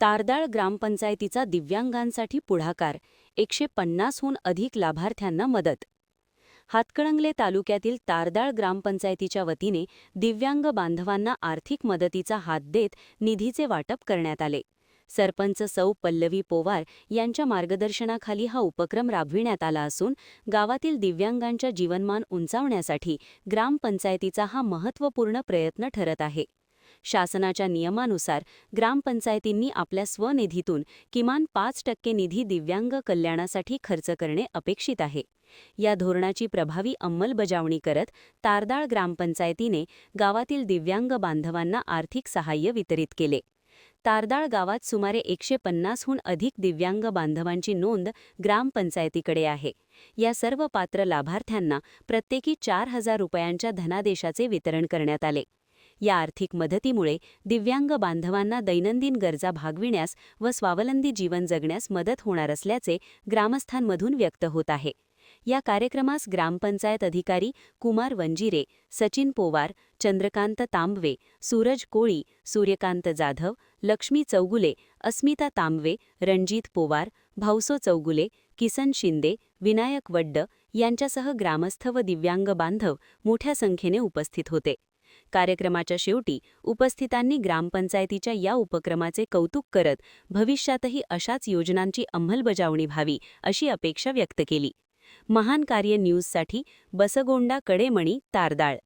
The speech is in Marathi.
तारदाळ ग्रामपंचायतीचा दिव्यांगांसाठी पुढाकार, 150हून अधिक लाभार्थ्यांना मदत. हातकणंगले तालुक्यातील तारदाळ ग्रामपंचायतीच्या वतीने दिव्यांग बांधवांना आर्थिक मदतीचा हात देत निधीचे वाटप करण्यात आले. सरपंच सौ पल्लवी पोवार यांच्या मार्गदर्शनाखाली हा उपक्रम राबविण्यात आला असून गावातील दिव्यांगांच्या जीवनमान उंचावण्यासाठी ग्रामपंचायतीचा हा महत्त्वपूर्ण प्रयत्न ठरत आहे. शासनाच्या नियमानुसार ग्रामपंचायतींनी आपल्या स्वनिधीतून किमान 5% निधी दिव्यांग कल्याणासाठी खर्च करणे अपेक्षित आहे. या धोरणाची प्रभावी अंमलबजावणी करत तारदाळ ग्रामपंचायतीने गावातील दिव्यांग बांधवांना आर्थिक सहाय्य वितरित केले. तारदाळ गावात सुमारे 150हून अधिक दिव्यांग बांधवांची नोंद ग्रामपंचायतीकडे आहे. या सर्व पात्र लाभार्थ्यांना प्रत्येकी 4,000 रुपयांच्या धनादेशाचे वितरण करण्यात आले. या आर्थिक मदतीमुळे दिव्यांग बांधवांना दैनंदिन गरजा भागविण्यास व स्वावलंबी जीवन जगण्यास मदत होणार असल्याचे ग्रामस्थांमधून व्यक्त होत आहे. या कार्यक्रमास ग्रामपंचायत अधिकारी कुमार वंजिरे, सचिन पोवार, चंद्रकांत तांबवे, सूरज कोळी, सूर्यकांत जाधव, लक्ष्मी चौगुले, अस्मिता तांबवे, रणजित पोवार, भाऊसो चौगुले, किसन शिंदे, विनायक वड्ड यांच्यासह ग्रामस्थ व दिव्यांग बांधव मोठ्या संख्येने उपस्थित होते. कार्यक्रमाच्या शेवटी उपस्थितांनी ग्रामपंचायतीच्या या उपक्रमाचे कौतुक करत भविष्यातही अशाच योजनांची अंमलबजावणी व्हावी अशी अपेक्षा व्यक्त केली. महान कार्य न्यूजसाठी बसगोंडा कडेमणी, तारदाळ.